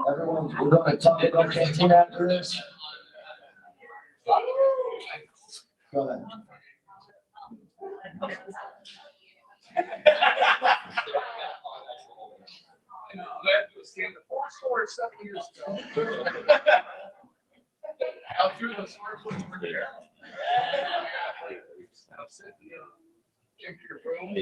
Everyone, we're going to talk about canteen after this. Go ahead. How through the smart ones were there. Check your room.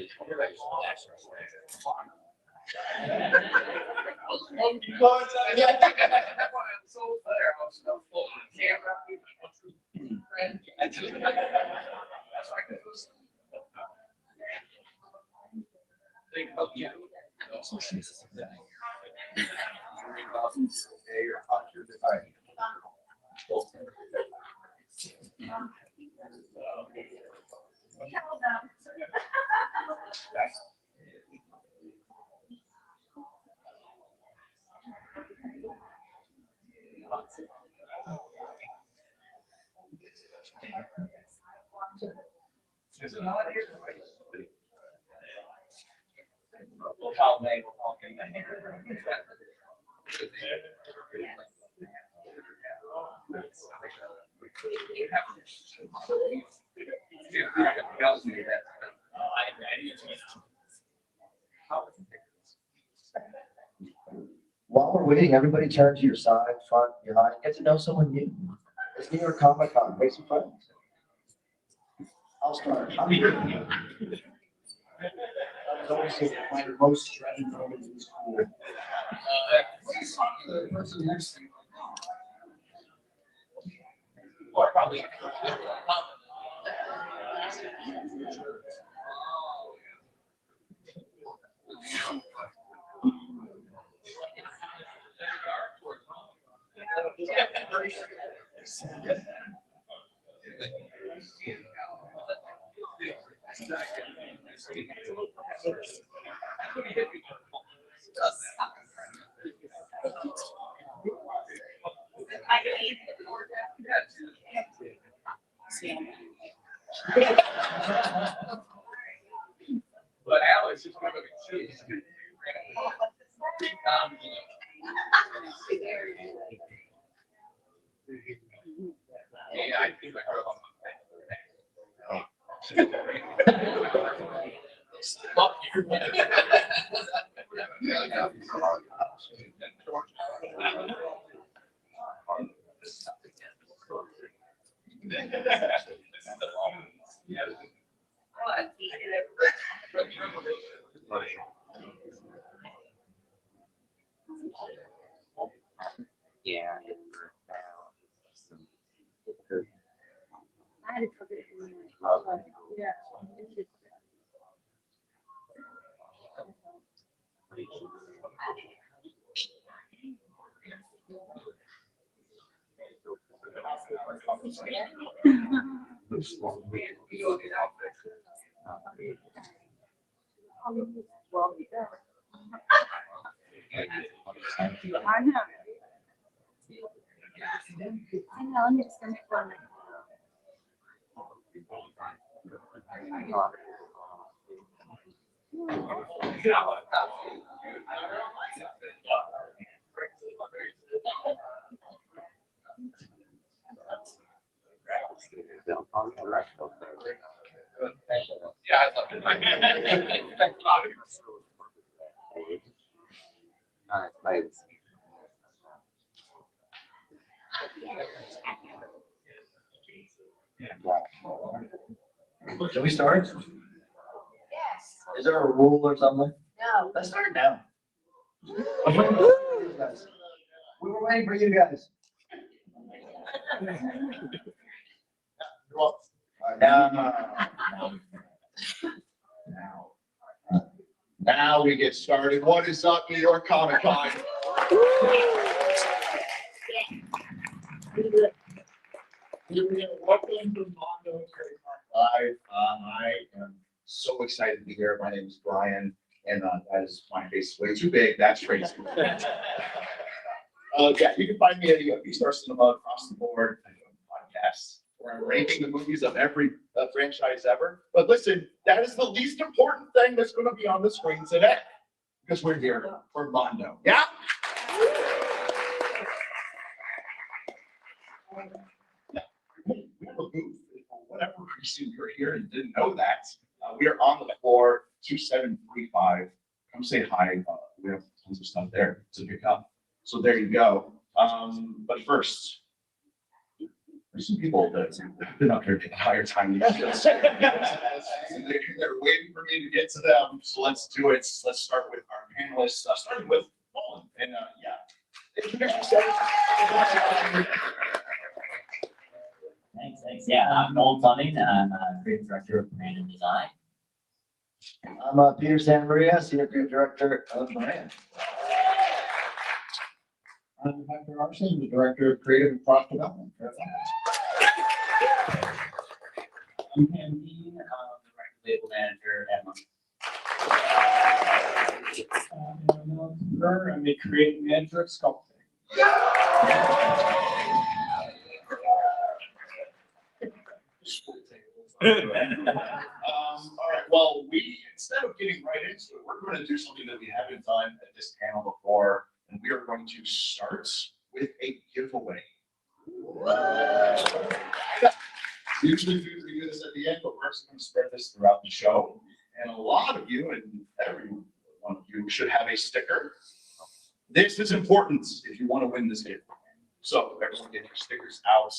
While we're waiting, everybody turn to your side, front, behind, get to know someone new. It's New York Comic Con, make some friends. I'll start. I was always my most dreaded moment in school. The person next to you. Or probably. But Alex is going to be too. Yeah, I think I heard on Stop here. Yeah. I had to cover it. Yeah. Well, yeah. I know. I know, let me just finish one. Yeah, I love it. Can we start? Yes. Is there a rule or something? No. Let's start now. I'm waiting for you guys. We were waiting for you guys. All right, Now we get started. What is up, New York Comic Con? Welcome to Mondo. I am so excited to be here. My name is Brian, and that is my face way too big. That's crazy. Yeah, you can find me at Bravestarr Cinema across the board. I do podcasts where I'm ranking the movies of every franchise ever. But listen, that is the least important thing that's going to be on the screen today, because we're here for Mondo. Yeah. We have a booth. For whatever reason you're here and didn't know that, we are on the floor 2735. Come say hi. We have tons of stuff there to pick up. So there you go. But first, there's some people that have been up here the entire time. And they're waiting for me to get to them. So let's do it. Let's start with our panelists, starting with Nolan. And introduce yourself. Thanks. Yeah, I'm Nolan Fleming. I'm creative director of brand and design. I'm Peter Santamaria, Senior Creative Director of Brand. I'm Hector Arson, the Director of Creative and Product Development. I'm Pam Dean. I'm the record label manager at Mondo. I'm the Creative Manager of Sculpting. All right, well, instead of getting right into it, we're going to do something that we haven't done at this panel before, and we are going to start with a giveaway. Usually we do this at the end, but we're just going to spread this throughout the show. And a lot of you, and every one of you, should have a sticker. This is important if you want to win this giveaway. So everyone get your stickers out.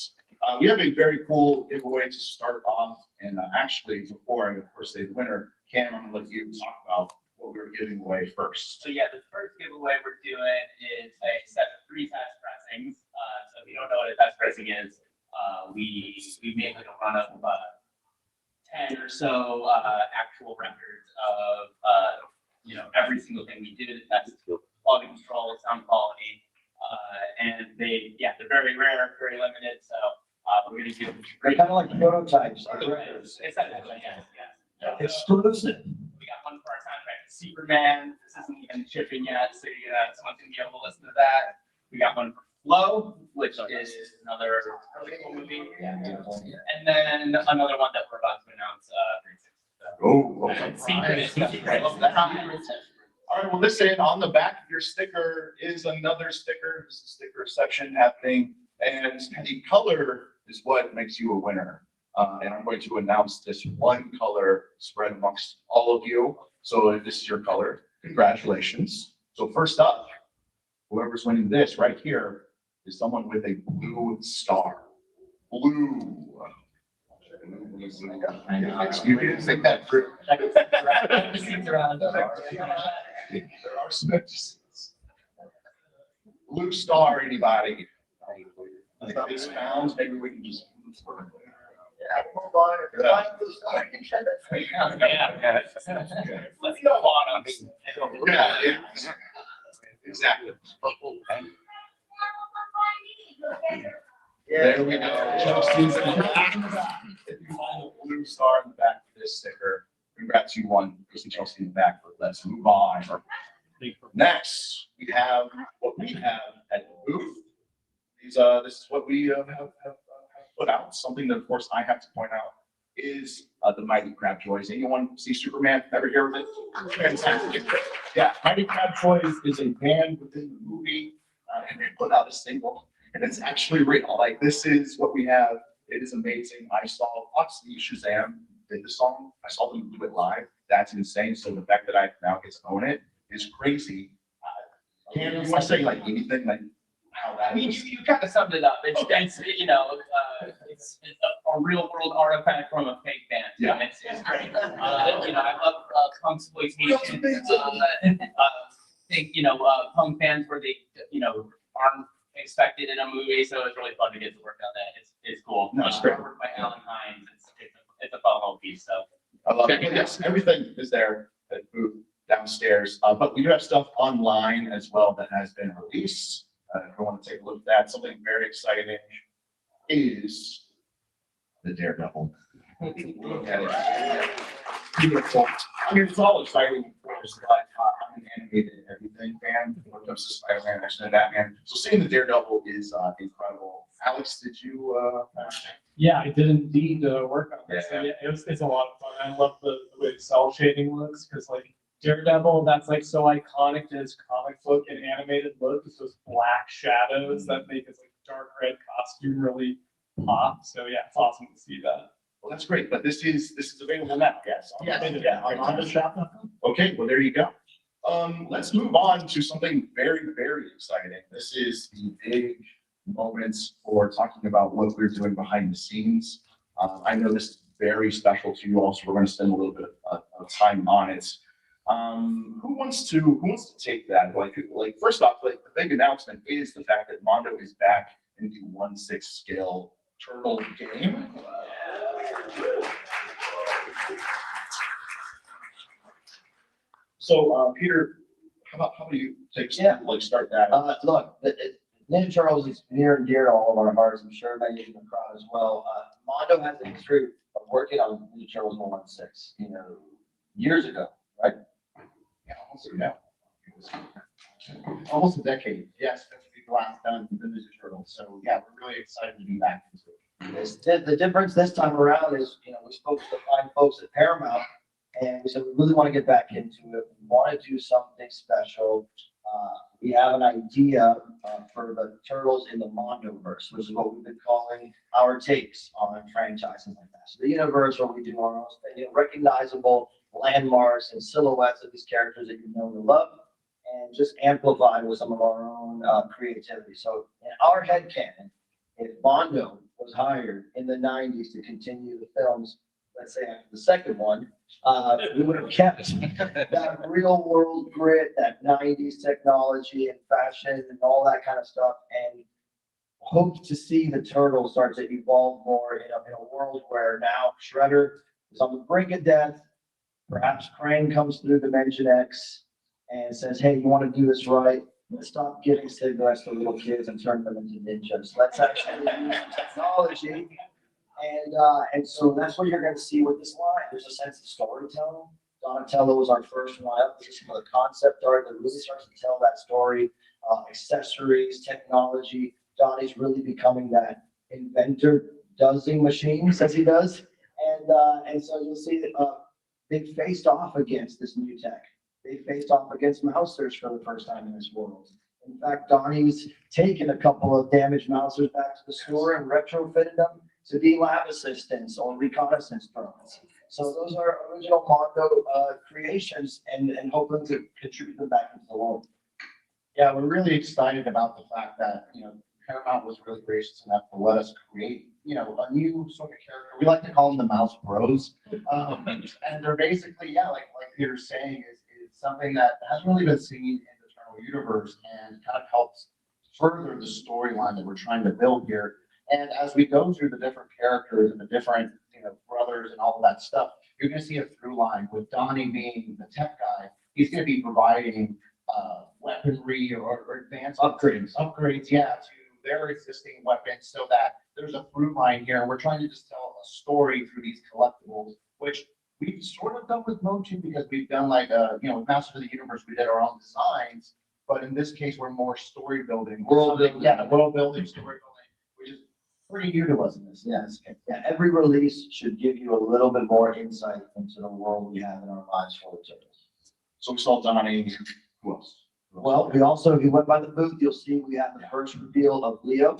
We have a very cool giveaway to start off. And actually, before I, of course, say the winner, Cam, I'm going to let you talk about what we were giving away first. So yeah, the first giveaway we're doing is a set of 3 test pressings. So if you don't know what a test pressing is, we make like a run of 10 or so actual records of every single thing we do. That's quality control, sound quality. And they're very rare, very limited. So we're going to give They're kind of like prototypes. essentially, yes. Exclusive. We got one for our contract, Superman. This isn't even shipping yet, so someone's going to be able to listen to that. We got one for Flow, which is another really cool movie. And then another one that we're about to announce Secret. All right, well, listen, on the back of your sticker is another sticker. This is a sticker section happening, and the color is what makes you a winner. And I'm going to announce this one color spread amongst all of you. So if this is your color, congratulations. So first up, whoever's winning this right here is someone with a blue star. Blue. You didn't think that through. There are some blue star, anybody? Like this pounds, maybe we can just. Yeah, hold on. If you're buying blue star, you can send it to me. Let's go on. Yeah, exactly. There we go. Chelsea's in the back. If you find a blue star in the back of this sticker, congrats, you won. Chrissy Chelsea in the back, but let's move on. Next, we have what we have at the booth. This is what we have put out. Something that, of course, I have to point out is the Mighty Crab Toys. Anyone see Superman? Ever hear of it? Fantastic. Yeah, Mighty Crab Toys is a band within the movie, and they put out a single, and it's actually real. Like, this is what we have. It is amazing. I saw Foxy Shazam did the song. I saw them do it live. That's insane. So the fact that I now get to own it is crazy. Can you want to say like anything like how that I mean, is? you kind of summed it up. It's it's a real world artifact from a fake band. Yeah. It's great. I love punk exploitation. Punk bands where they aren't expected in a movie, so it's really fun to get to work on that. It's cool. No, it's great. Work by Alan Hines. It's a fun little piece. So I love it. Yes, everything is there at booth downstairs. But we do have stuff online as well that has been released. If you want to take a look at that, something very exciting is the Daredevil. Look at it. Beautiful. I mean, it's all exciting, of course, but I'm an animated everything fan when it comes to Spider-Man, X-Men, Batman. So seeing the Daredevil is incredible. Alex, did you? Yeah, I did indeed work on this. So, yeah, it's a lot of fun. I love the way the cell shading looks because like Daredevil, that's like so iconic to his comic book and animated look. It's those black shadows that make his like dark red costume really pop. So yeah, it's awesome to see that. Well, that's great, but this is available now, yes? Yeah, on the shop. Okay, well, there you go. Let's move on to something very, very exciting. This is the big moments for talking about what we're doing behind the scenes. I know this is very special to you all, so we're going to spend a little bit of time on it. Who wants to take that? Like first off, like the big announcement is the fact that Mondo is back in the 1/6 scale turtle game. So, Peter, how do you take start that? Look, Ninja Turtles is near and dear to all of our hearts. I'm sure many of you in the crowd as well. Mondo has a history of working on Ninja Turtles 1/6, years ago, right? Yeah, almost a decade. Yes, since we last done the Ninja Turtles. So yeah, we're really excited to be back into it. The difference this time around is, we spoke to the fine folks at Paramount, and we said we really want to get back into it. We want to do something special. We have an idea for the Turtles in the Mondoverse, which is what we've been calling our takes on franchises like that. So the universe where we do our own, recognizable landmarks and silhouettes of these characters that you know and love, and just amplified with some of our own creativity. So in our headcanon, if Mondo was hired in the 90s to continue the films, let's say after the second one, we would have kept that real world grit, that 90s technology and fashion and all that kind of stuff, and hope to see the Turtles start to evolve more in a world where now Shredder is on the brink of death. Perhaps Krang comes through Dimension X and says, hey, you want to do this right? Let's stop giving cigarettes to little kids and turn them into ninjas. Let's actually use technology. And so that's what you're going to see with this line. There's a sense of storytelling. Donatello was our first one up. This is some of the concept art that really starts to tell that story. Accessories, technology. Donnie's really becoming that inventor, doesing machines as he does. And so you'll see that they faced off against this new tech. They faced off against Mousers for the first time in this world. In fact, Donnie's taken a couple of damaged Mousers back to the store and retrofitted them to be lab assistants or reconnaissance drones. So those are original Mondo creations and hoping to contribute them back into the world. Yeah, we're really excited about the fact that, Paramount was really gracious enough to let us create, a new sort of character. We like to call them the Mouse Bros. And they're basically, like Peter's saying, is something that hasn't really been seen in the Turtle universe and kind of helps further the storyline that we're trying to build here. And as we go through the different characters and the different, brothers and all of that stuff, you're going to see a through line with Donnie being the tech guy. He's going to be providing weaponry or advanced upgrades, to their existing weapons so that there's a through line here. And we're trying to just tell a story through these collectibles, which we've sort of done with Mondo because we've done with Masters of the Universe, we did our own designs. But in this case, we're more story building. World building, story building, which is pretty new to us in this. Yes. Yeah, every release should give you a little bit more insight into the world we have in our lives for the Turtles. So we saw Donnie. Who else? Well, if you went by the booth, you'll see we have the first reveal of Leo.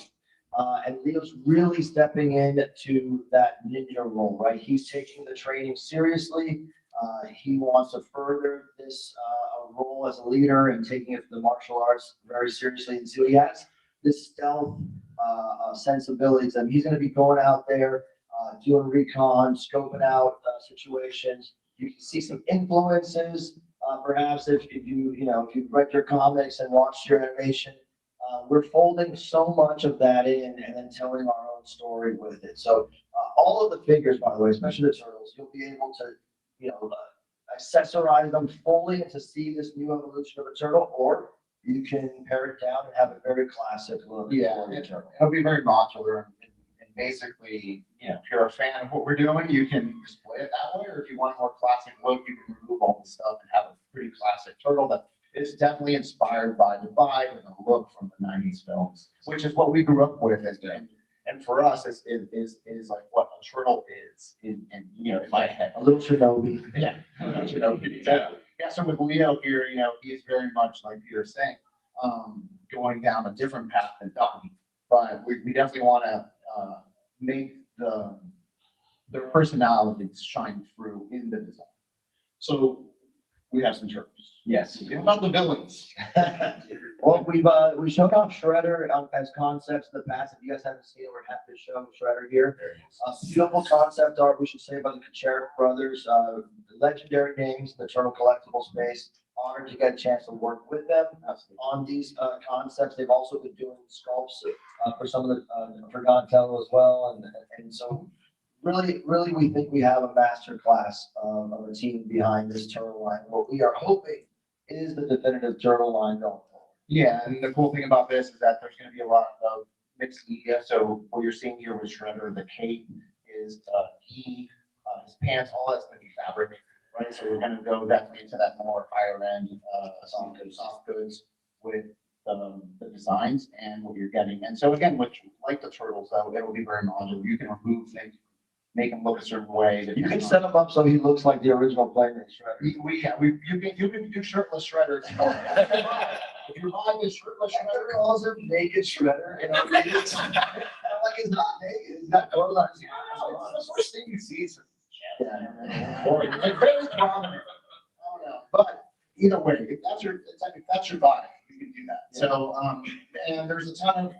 And Leo's really stepping into that ninja role, right? He's taking the training seriously. He wants to further this role as a leader and taking it to the martial arts very seriously. And so he has this stealth sensibilities, and he's going to be going out there doing recon, scoping out situations. You can see some influences, perhaps if you've read your comics and watched your animation. We're folding so much of that in and then telling our own story with it. So all of the figures, by the way, especially the Turtles, you'll be able to, accessorize them fully and to see this new evolution of a turtle, or you can pare it down and have a very classic look. It'll be very modular and basically, if you're a fan of what we're doing, you can display it that way, or if you want a more classic look, you can remove all the stuff and have a pretty classic turtle that is definitely inspired by the vibe and the look from the 90s films, which is what we grew up with. And for us, is like what a turtle is in my head. A little Shinobi. Yeah. Exactly. Yeah, so with Leo here, he is very much like Peter's saying, going down a different path than Ducky. But we definitely want to make their personalities shine through in the design. So we have some turtles. Yes. What about the villains? Well, we showed off Shredder as concepts in the past. If you guys haven't seen it, we're happy to show Shredder here. Beautiful concept art, we should say, by the Kucherov brothers, legendary names in the turtle collectible space. Honored to get a chance to work with them on these concepts. They've also been doing sculpts for some of the for Donatello as well, and so really, we think we have a master class of a team behind this turtle line. What we are hoping is the definitive turtle line going forward. Yeah, and the cool thing about this is that there's going to be a lot of mixed media. So what you're seeing here with Shredder, the cape is he, his pants, all that's going to be fabric, right? So we're going to go definitely into that more higher end soft goods with the designs and what you're getting. And so again, like the turtles, though, it will be very modular. You can remove things, make them look a certain way. You can set him up so he looks like the original Playmate Shredder. You can do shirtless Shredders. If you're buying a shirtless Shredder Shredder, calls him naked Shredder, and I'm like, he's not naked, he's got clothes on. that's what Stevie sees. Yeah. Like very prominent. Oh no, but either way, if that's your vibe, you can do that. So, and there's a ton of,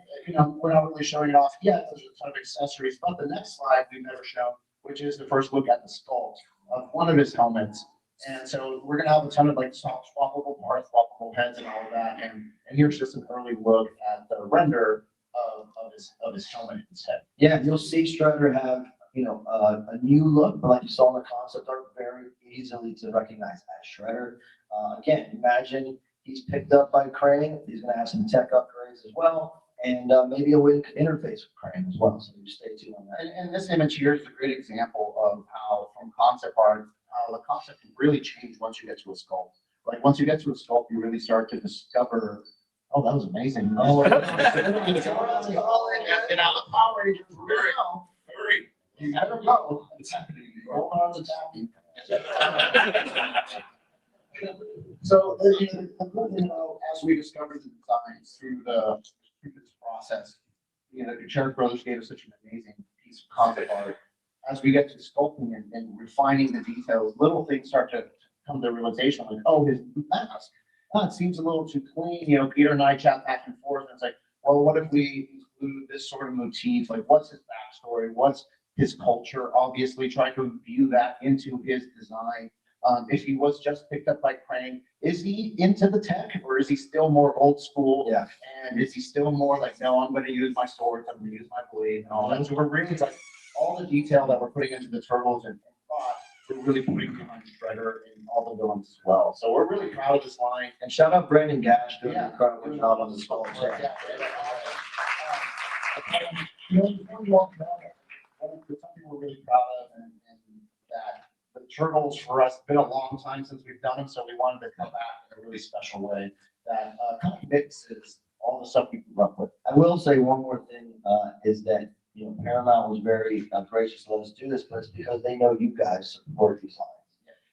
we're not really showing it off yet. There's a ton of accessories, but the next slide we've never shown, which is the first look at the sculpt of one of his helmets. And so we're gonna have a ton of like swappable parts, swappable heads, and all of that. And here's just an early look at the render of his helmet instead. Yeah, you'll see Shredder have, a new look, but like you saw in the concept art, very easily to recognize as Shredder. Again, imagine he's picked up by Crane. He's going to have some tech upgrades as well, and maybe a way to interface with Crane as well. So you stay tuned on that. And this image here is a great example of how, from concept art, how the concept can really change once you get to a sculpt. Like once you get to a sculpt, you really start to discover. Oh, that was amazing. Oh, Power Rangers. Hurry. You never know. It's happening. Roll on the So the cool thing about, as we discovered the designs through this process, the Kucherov brothers gave us such an amazing piece of concept art. As we get to sculpting and refining the details, little things start to come to realization, like, oh, his mask. Oh, it seems a little too clean. Peter and I chat back and forth, and it's like, well, what if we include this sort of motif? Like, what's his backstory? What's his culture? Obviously, try to imbue that into his design. If he was just picked up by Crane, is he into the tech, or is he still more old school? Yeah. And is he still more like, no, I'm going to use my swords, I'm going to use my blade, and all that? So we're really like all the detail that we're putting into the turtles and thought, we're really putting behind Shredder and all the villains as well. So we're really proud of this line. And shout out Brandon Gash doing an Yeah. incredible job on the sculpt. Yeah. Something we're really proud of, and that the turtles for us, been a long time since we've done them, so we wanted to come back in a really special way that kind of mixes all the stuff we grew up with. I will say one more thing, is that, Paramount was very gracious to let us do this, but it's because they know you guys support these lines.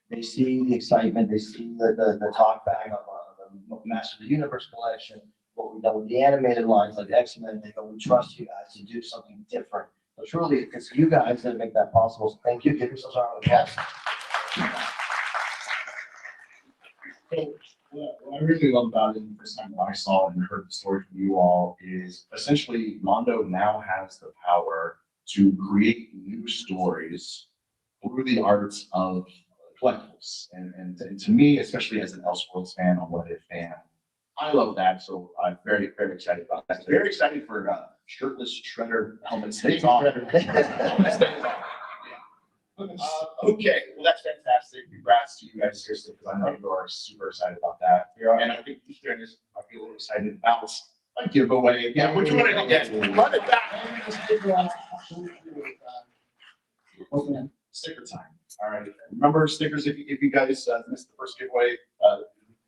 They see the excitement, they see the talk back of the Master of the Universe collection, what we've done with the animated lines like X-Men. They go, we trust you guys to do something different. So truly, it's you guys that make that possible. So thank you. Give yourselves a round of applause. What I really love about it, the first time I saw it and heard the story from you all, is essentially Mondo now has the power to create new stories through the arts of collectibles. And to me, especially as an Elseworlds fan, a What If fan, I love that. So I'm very, very excited about that. Very excited for shirtless Shredder helmet stays on. Okay, well, that's fantastic. Congrats to you guys, seriously, because I know you are super excited about that. And I think you guys might be a little excited about a giveaway. Yeah, which one did you get? Run it back. Sticker time. All right. Remember stickers, if you guys missed the first giveaway,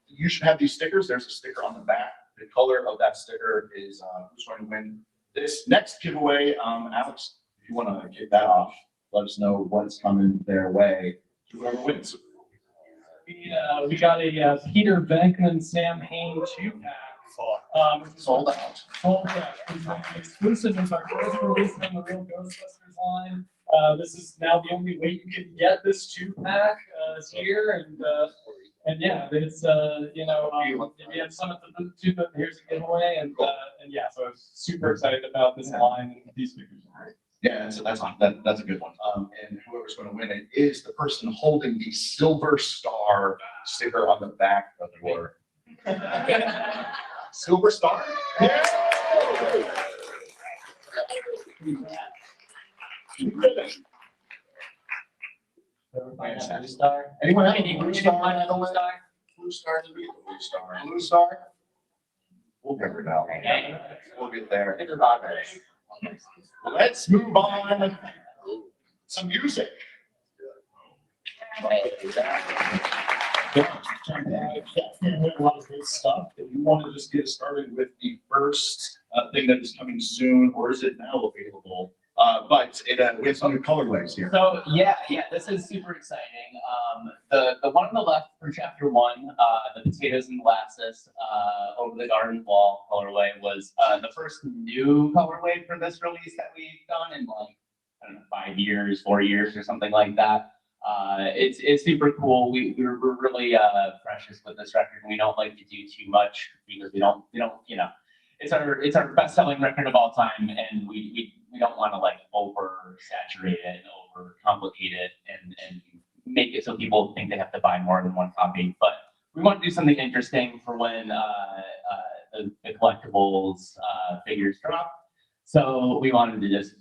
you should have these stickers. There's a sticker on the back. The color of that sticker is who's going to win this next giveaway, Alex, if you want to kick that off, let us know what's coming their way. Whoever wins. We got a Peter Venkman, Sam Hain 2-pack. Sold out. Sold out. It's an exclusive. It's our first release on the Real Ghostbusters line. This is now the only way you can get this 2-pack here, and yeah, it's we had some at the booth too, but here's a giveaway, and yeah, so I was super excited about this line and these figures. Yeah, so that's a good one. And whoever's going to win it is the person holding the Silver Star sticker on the back of your Silver Star. Yeah. Blue Star. Anyone have Any a blue Blue star? Star? Blue star to be a blue star. Blue star. We'll figure it out. Okay. We'll get there. Think about this. Let's move on. Some music. A lot of good stuff. If you want to just get started with the first thing that is coming soon, or is it now available? But we have some new colorways here. So yeah, this is super exciting. The one on the left for chapter 1, the potatoes and molasses over the garden wall colorway was the first new colorway for this release that we've done in like, I don't know, 5 years, 4 years or something like that. It's super cool. We're really precious with this record, and we don't like to do too much because we don't it's our best selling record of all time, and we don't want to like oversaturate it and over complicate it and make it so people think they have to buy more than one copy. But we want to do something interesting for when the collectibles figures drop. So we wanted to just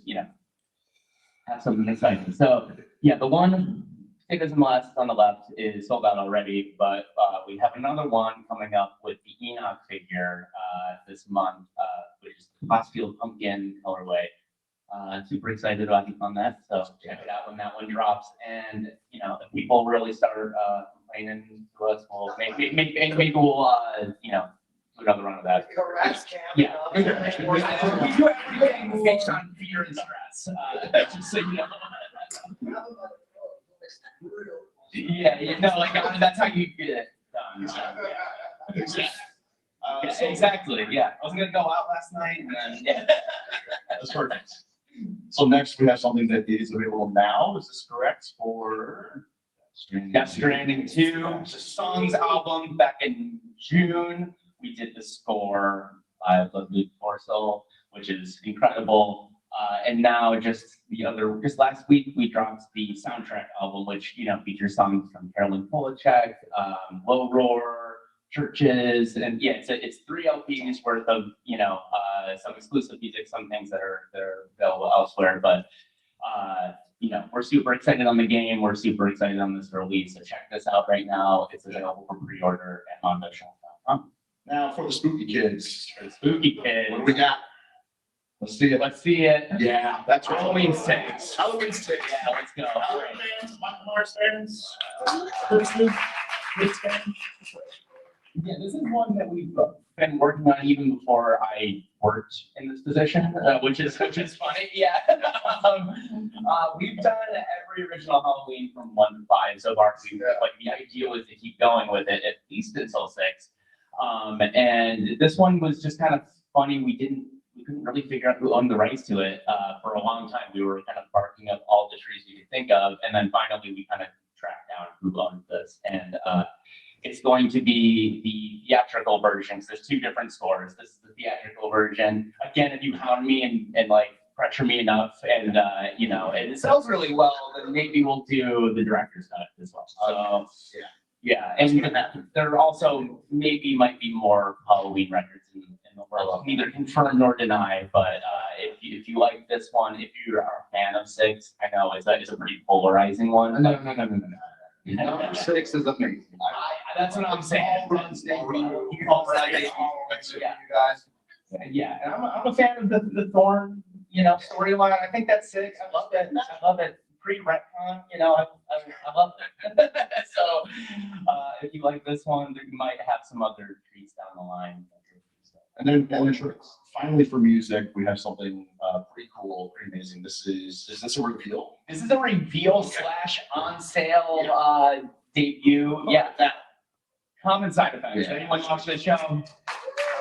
have something exciting. So yeah, the one Potatoes and Molasses on the left is sold out already, but we have another one coming up with the Enoch figure this month, which is the Crossfield Pumpkin colorway. Super excited on that, so check it out when that one drops. And if people really start complaining to us, we'll maybe we'll do another run of that. Yeah. We do everything based on fear and stress. Just so you know. That's how you get it done. Exactly. Yeah, I was gonna go out last night, and then That's perfect. So next we have something that is available now. Is this correct for? Death Stranding 2, it's a songs album back in June. We did the score by Ludwig Forssell, which is incredible. And now just last week we dropped the soundtrack album, which features songs from Carolyn Polachek, Low Roar, Churches, and yeah, it's 3 LPs worth of some exclusive music, some things that are available elsewhere. But we're super excited on the game. We're super excited on this release. So check this out right now. It's available for pre-order at mondoshop.com. Now for the spooky kids. For the spooky kids. What do we got? Let's see it. Let's see it. Yeah, that's right. Halloween 6. Halloween 6. Yeah, let's go. Halloween fans, Michael Myers fans, Christmas, Kids fans. Yeah, this is one that we've been working on even before I worked in this position, which is funny. Yeah, we've done every original Halloween from 1 to 5 so far. Like the idea was to keep going with it at least until 6. And this one was just kind of funny. We couldn't really figure out who owned the rights to it for a long time. We were kind of barking up all the trees we could think of, and then finally we kind of tracked down who owned this. And it's going to be the theatrical version. So there's 2 different scores. This is the theatrical version. Again, if you hound me and like pressure me enough, and and it sells really well, then maybe we'll do the director's cut as well. So yeah, and there also might be more Halloween records in the world. Neither confirm nor deny, but if you like this one, if you are a fan of 6, I know it's a pretty polarizing one. No. Number 6 is amazing. That's what I'm saying. Yeah, and I'm a fan of the Thorn, storyline. I think that's 6. I love it. Pre-retcon, I love it. So, if you like this one, you might have some other treats down the line. And then finally for music, we have something pretty cool, pretty amazing. Is this a reveal? This is a reveal slash on sale debut. Yeah, that common side effects. Yeah. Anyone watch the show? All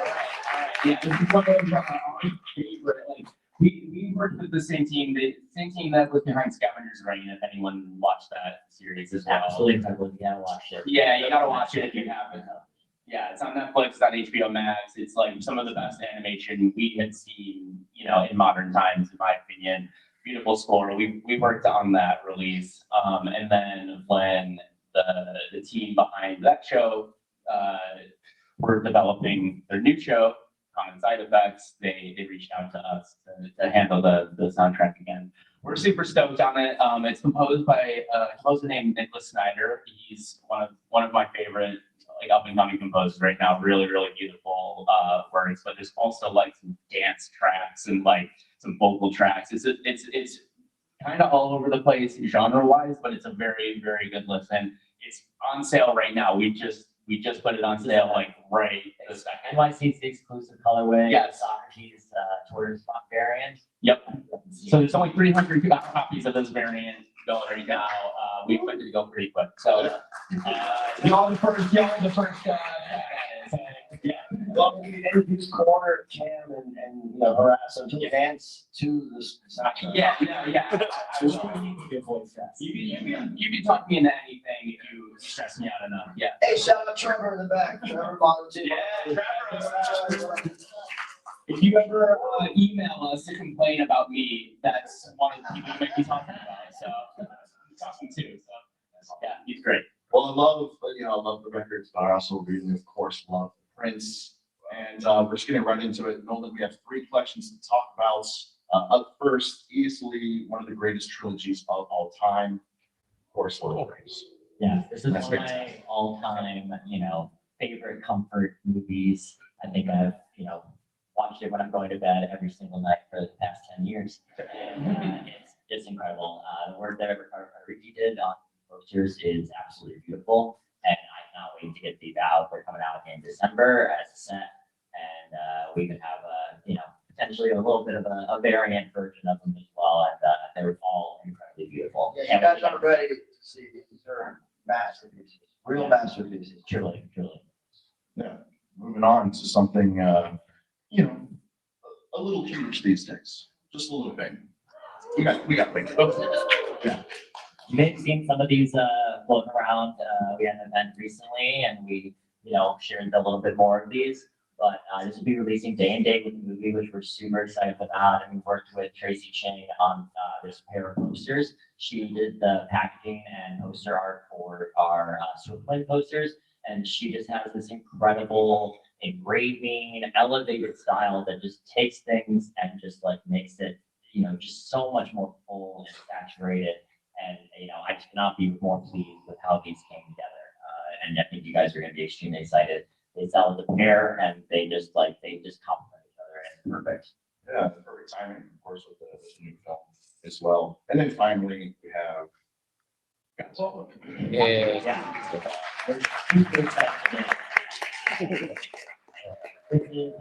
right. Yeah, this is one of our favorite. Like, we worked with the same team that was behind Scavengers Reign. If anyone watched that series as well. Absolutely incredible. You gotta watch it. Yeah, you gotta watch it if you haven't. Yeah, it's on Netflix, it's on HBO Max. It's like some of the best animation we had seen, in modern times, in my opinion. Beautiful score. We worked on that release. And then when the team behind that show were developing their new show, Common Side Effects, they reached out to us to handle the soundtrack again. We're super stoked on it. It's composed by a composer named Nicholas Snyder. He's one of my favorite up and coming composers right now. Really, really beautiful works. But there's also some dance tracks and some vocal tracks. It's kind of all over the place genre wise, but it's a very, very good listen. It's on sale right now. We just put it on sale right this second. NYCC exclusive colorway. Yes. Socrates towards spot variant. Yep. So there's only 300 copies of this variant going right now. We expect it to go pretty quick. So y'all the first. Yeah. Well, we introduced Corner, Cam, and harass them to dance to this. Yeah. You can talk me into anything if you stress me out enough. Yeah. Hey, shout out Trevor in the back. Trevor volunteered. Yeah, Trevor. If you ever email us to complain about me, that's one of the people you might be talking about. So I'm talking to. So yeah, he's great. Well, I love the records, but I also really, of course, love Prince. And we're just getting right into it. Nolan, we have 3 collections to talk about. Up first, easily one of the greatest trilogies of all time, of course, Lord of the Rings. Yeah, this is That's one of my all-time, favorite comfort movies. I think I've, watched it when I'm going to bed every single night for the past 10 years. And it's incredible. The work that Ricky did on posters is absolutely beautiful. And I cannot wait to get these out. They're coming out in December as a set. And we can have potentially a little bit of a variant version of them as well. And they're all incredibly beautiful. Yeah, you guys are ready to see these are masterpieces, real masterpieces. Truly. Yeah. Moving on to something, a little huge these days, just a little bit. We got things. Yeah. You may have seen some of these floating around. We had an event recently and we, shared a little bit more of these. But this will be releasing day and date with the movie, which we're super excited about. And we worked with Tracy Chang on this pair of posters. She did the packaging and poster art for our Swiftplane posters. And she just has this incredible engraving, elevated style that just takes things and just makes it, just so much more full and saturated. And, I just cannot be more pleased with how these came together. And I think you guys are going to be extremely excited. They sell as a pair and they just complement each other and it's perfect. Yeah, perfect timing, of course, with the new film as well. And then finally, we have. Yeah. We're super excited. This is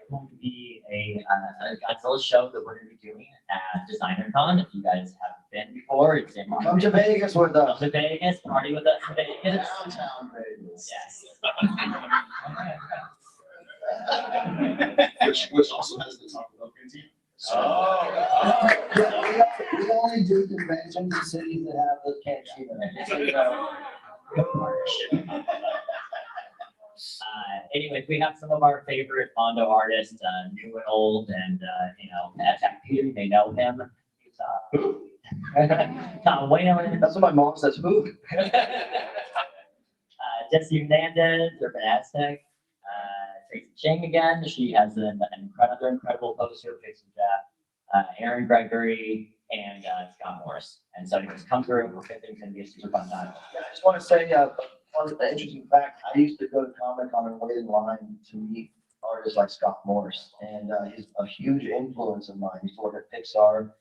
going to be a Godzilla show that we're going to be doing at DesignerCon. If you guys haven't been before, it's in Come to Vegas with us. Come to Vegas, party with us in Vegas. Downtown Vegas. Yes. Which also has the talk about canteen. Yeah, we only do conventions in cities that have the cantina. Anyways, we have some of our favorite Mondo artists, new and old, and at Peter, you may know him. Tom Whalen. That's what my mom says, who? Jesse Hernandez, Urban Aztec. Tracy Chang again. She has an incredible poster facing that. Aaron Gregory and Scott Morris. And so anyways, come through. We're going to be a super fun time. Yeah, I just want to say, one interesting fact, I used to go to Comic-Con and wait in line to meet artists like Scott Morris. And he's a huge influence of mine. He used to work at Pixar.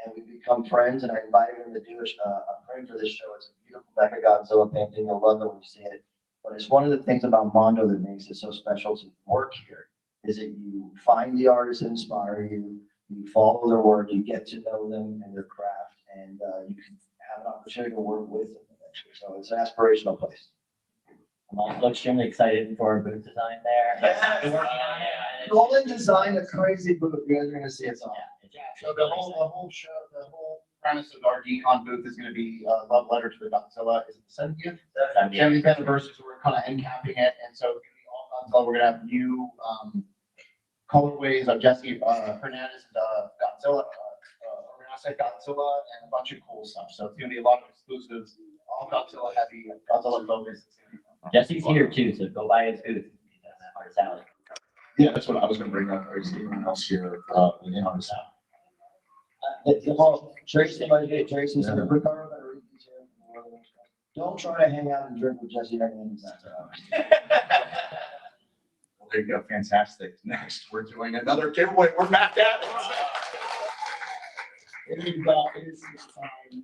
And we become friends, and I invited him to do a print for this show. It's a beautiful Mecha Godzilla painting. You'll love it when you see it. But it's one of the things about Mondo that makes it so special to work here. is that you find the artists that inspire you, you follow their work, you get to know them and their craft, and you can have an opportunity to work with them eventually. So it's an aspirational place. I'm also extremely excited for our booth design there. Yeah. We're working on it. Golden design, a crazy booth. You guys are gonna see it's on. Yeah, it's So the whole show, the whole premise of our decon booth is gonna be a love letter to the Godzilla. Is it the 70th? 70th anniversary, so we're kind of end capping it, and so it's gonna be all Godzilla. We're gonna have new colorways of Jesse Hernandez Godzilla, Renasek Godzilla, and a bunch of cool stuff. So it's gonna be a lot of exclusives, all Godzilla heavy, Godzilla focus. Jesse's here too, so go by his booth. Hard salad. Yeah, that's what I was gonna bring up. Is anyone else here, in our sound? Tracy might get Tracy, so Ricardo better read these here. Don't try to hang out and drink with Jesse Hernandez. There you go, fantastic. Next, we're doing another giveaway. We're back at it. It's time.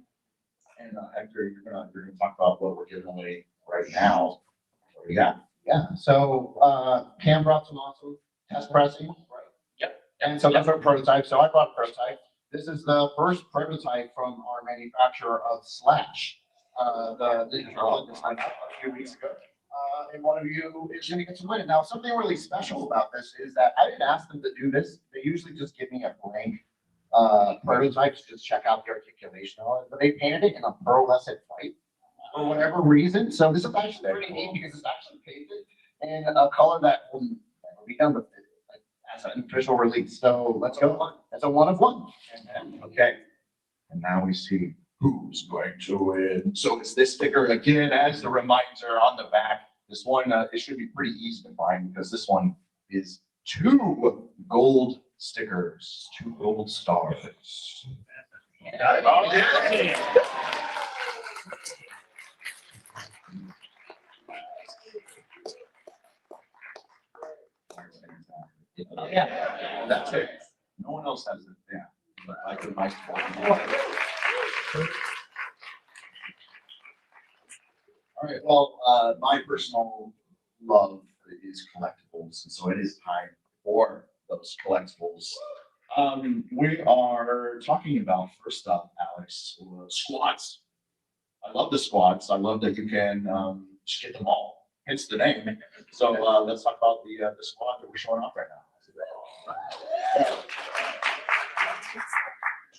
And Hector, you're gonna talk about what we're giving away right now. What do you got? Yeah, so Cam brought some awesome test pressing. Right. Yep. And so those are prototypes. So I brought a prototype. This is the first prototype from our manufacturer of Slash. The digital design a few weeks ago. And one of you is going to get to win it. Now, something really special about this is that I didn't ask them to do this. They usually just give me a blank prototype to just check out the articulation on it. But they painted it in a pearlescent white for whatever reason. So this is actually pretty neat because it's actually painted in a color that will never be done with it as an official release. So let's go. That's a 1 of 1. Okay. And now we see who's going to win. So it's this sticker again, as the reminder on the back. This one, it should be pretty easy to find because this one is 2 gold stickers, 2 gold stars. Oh, yeah. Yeah. That's it. No one else has it. Yeah. But I could nice. All right. Well, my personal love is collectibles, and so it is time for those collectibles. We are talking about, first up, Alex, squads. I love the squads. I love that you can just get them all. Hence the name. So let's talk about the squad that we're showing off right now.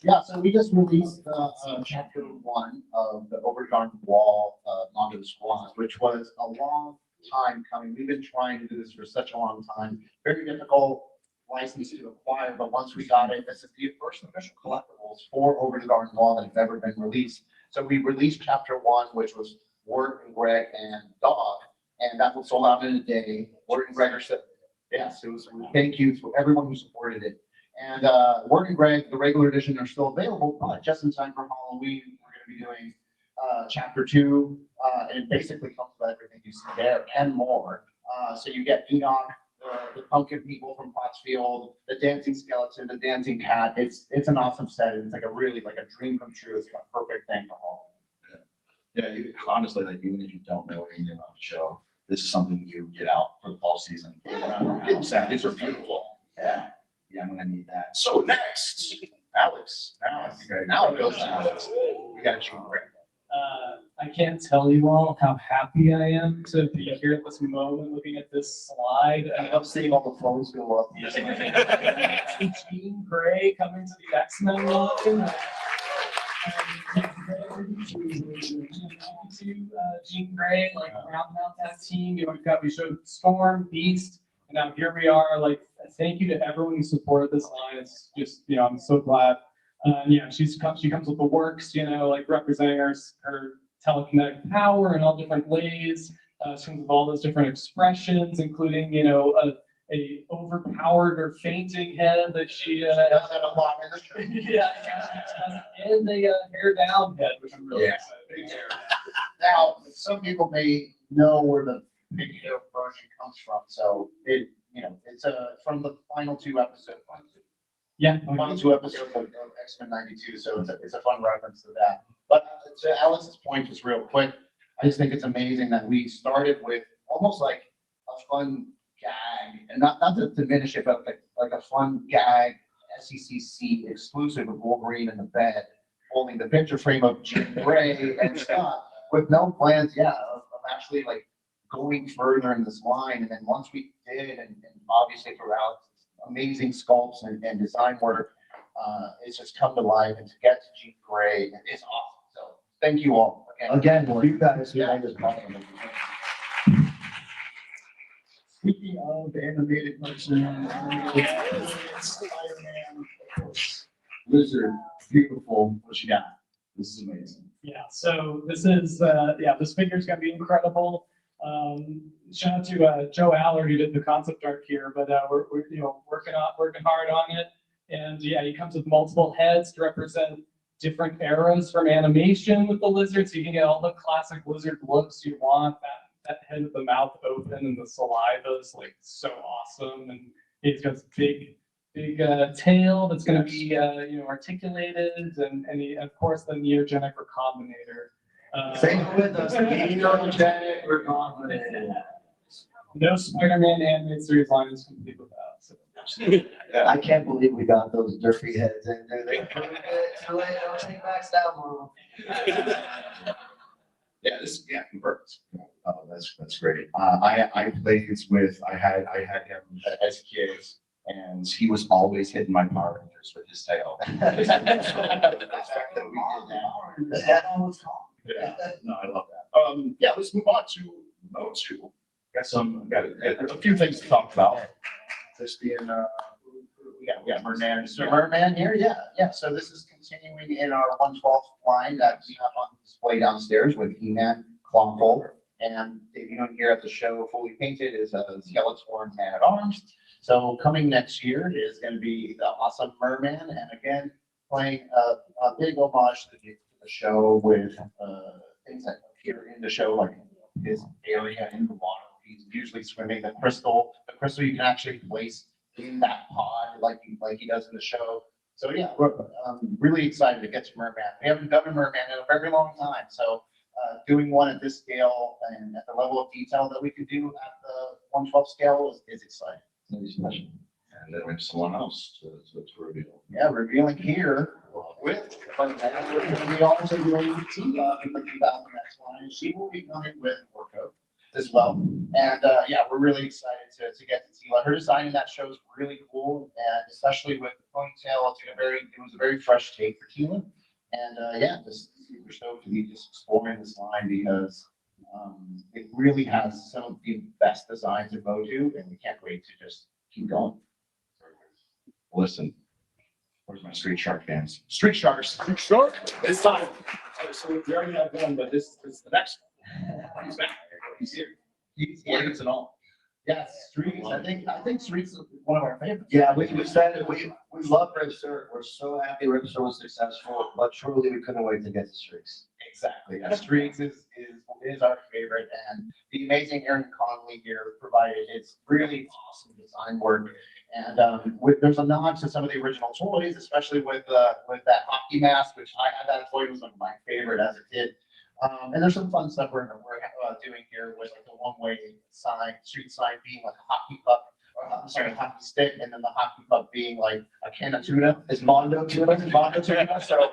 Yeah, so we just released chapter 1 of the Overdark Wall Mondo Squad, which was a long time coming. We've been trying to do this for such a long time. Very difficult license to acquire, but once we got it, this is the first official collectibles for Over the Garden Wall that has ever been released. So we released chapter 1, which was Ward and Greg and Dog, and that was sold out in a day. Ward and Greg are said, yes, it was. Thank you to everyone who supported it. And Ward and Greg, the regular edition, are still available, but just in time for Halloween, we're going to be doing chapter 2, and it basically comes with everything you see there and more. So you get Enoch, the pumpkin people from Pottsfield, the dancing skeleton, the dancing cat. It's an awesome set. It's like a really like a dream come true. It's like a perfect thing for Halloween. Yeah, honestly, like even if you don't know anything about the show, this is something you get out for the fall season. These are beautiful. Yeah. Yeah, I'm gonna need that. So next, Alex. Now it goes to Alex. We got you. I can't tell you all how happy I am to be here at this moment, looking at this slide. I love seeing all the phones go up. Jean Grey coming to the X-Men line. Jean Grey, like rounding out that team. You know, we showed Storm, Beast, and now here we are. Like, thank you to everyone who supported this line. It's just, you know, I'm so glad. Yeah, she comes with the works, you know, like representing her telekinetic power in all different ways. She comes with all those different expressions, including, you know, a overpowered or fainting head that she Does that a lot in the show? yeah, and the hair down head, which I'm really excited. Now, some people may know where the big hair version comes from, so it, you know, it's from the final 2 episodes. Yeah. Final 2 episodes of X-Men '92, so it's a fun reference to that. But to Alex's point, just real quick, I just think it's amazing that we started with almost like a fun gag gag, and not to diminish it, but like a fun gag, SECC exclusive of Wolverine in the bed, holding the picture frame of Jean Grey and Scott, with no plans, of actually like going further in this line. And then once we did, and obviously throughout amazing sculpts and design work, it's just come to life, and to get to Jean Grey is awesome. So thank you all Again, for you guys who made this possible. Speaking of animated cartoons, Spider-Man, of course, Lizard, beautiful, what you got? This is amazing. Yeah, so this is, this figure's gonna be incredible. Shout out to Joe Aller, who did the concept art here, but we're working hard on it. And yeah, he comes with multiple heads to represent different eras from animation with the lizard, so you can get all the classic lizard looks you want. That head with the mouth open and the saliva is like so awesome, and he's got this big tail that's going to be articulated, and he, of course, the neogenic recombinator. Say it with us, neogenic recombinator. No Spider-Man animated series line is complete without. So. I can't believe we got those dirty heads in there. They proved it too late. Don't take back that move. Yeah, converts. Oh, that's great. I played with, I had him as a kid, and he was always hitting my Power Rangers with his tail. Yeah, no, I love that. Let's move on to Mondo. Got a few things to talk about. This being, we got Merman. Mr. Merman here, yeah. So this is continuing in our 1/12 line that we have on display downstairs with He-Man, Clawful, and debuting here at the show, fully painted, is a Skeletor Man at Arms. So coming next year is going to be the awesome Merman, and again playing a big homage to the show with things that appear in the show, like his area in the water. He's usually swimming the crystal you can actually place in that pod like he does in the show. So yeah, we're really excited to get to Merman. We haven't done a Merman in a very long time, so doing one at this scale and at the level of detail that we could do at the 1/12 scale is exciting. And then we have someone else to reveal. Yeah, revealing here with, but we're going to be also doing Tila in the 2000 next line, and she will be coming with Orko as well. And we're really excited to get to Tila. Her design in that show is really cool, and especially with the ponytail, it was a very fresh take for Tila. And just super stoked to be just exploring this line, because it really has some of the best designs in Mojo, and we can't wait to just keep going. Listen, where's my Street Shark fans? Street Sharks. Street Shark. It's time. So we already have one, but this is the next one. He's back. He's here. He's ornaments and all. Yes, Streets. I think Streets is one of our favorites. Yeah, we said it. We love Bravestarr. We're so happy Bravestarr was successful, but truly we couldn't wait to get to Streets. Exactly. Streets is our favorite, and the amazing Aaron Connolly here provided his really awesome design work. And there's a nod to some of the original toys, especially with that hockey mask, which I had that toy. It was one of my favorite as a kid. And there's some fun stuff we're doing here with like the one-way sign, street sign being like a hockey puck, or a hockey stick, and then the hockey puck being like a can of tuna. Is Mondo tuna? So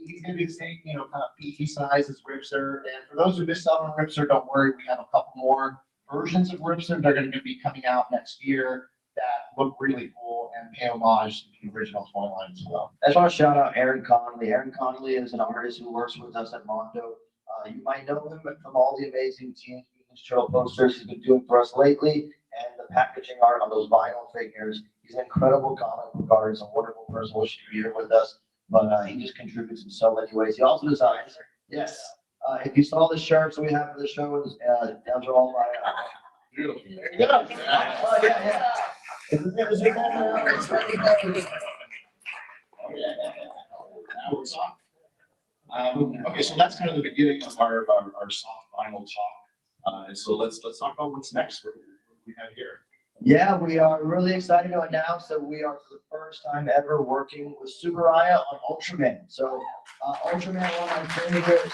he's gonna be the same, kind of beefy size as Bravestarr. And for those who missed out on Bravestarr, don't worry, we have a couple more versions of Bravestarr that are going to be coming out next year that look really cool and pay homage to the original toy line as well. I just want to shout out Aaron Connolly. Aaron Connolly is an artist who works with us at Mondo. You might know him from all the amazing TNInews trail posters he's been doing for us lately, and the packaging art on those vinyl figures. He's an incredible comic book artist, a wonderful person. Wish to be here with us, but he just contributes in so many ways. He also designs. Yes. If you saw the shirts that we have for the show, those are all my. Beautiful. Oh yeah. Now we're talking. Okay, so that's kind of the beginning of our soft vinyl talk. And so let's talk about what's next. What we have here. Yeah, we are really excited to announce that we are for the first time ever working with Subaraya on Ultraman. So Ultraman, one of my favorite,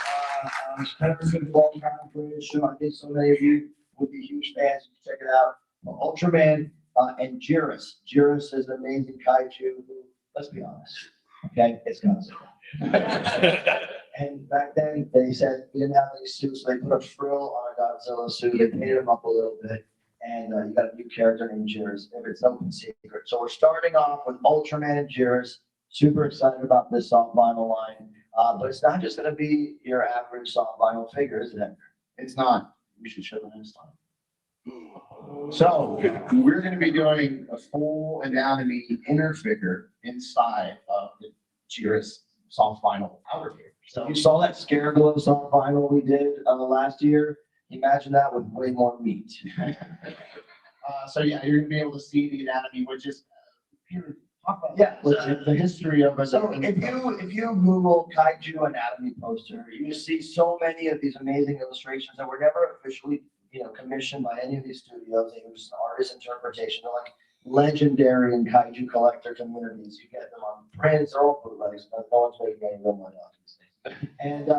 kind of a good ball time for the show. I think so many of you would be huge fans. You can check it out. Ultraman and Jiris. Jiris is an amazing kaiju who, let's be honest, okay, it's Godzilla. And back then, they said we didn't have any suits, so they put a frill on a Godzilla suit, they painted him up a little bit, and you got a new character named Jiris, if it's open secret. So we're starting off with Ultraman and Jiris. Super excited about this soft vinyl line, but it's not just gonna be your average soft vinyl figure, is it? It's not. We should show them next time. So we're going to be doing a full anatomy inner figure inside of the Jiris soft vinyl outer figure. So you saw that Scareglow soft vinyl we did last year. Imagine that with way more meat. So yeah, you're going to be able to see the anatomy, which is pure. Yeah. The history of it. So if you Google kaiju anatomy poster, you see so many of these amazing illustrations that were never officially, commissioned by any of these studios. It was an artist interpretation. They're like legendary in kaiju collector communities. You get them on prints, they're all bootlegs, but no one's making any real money off these things.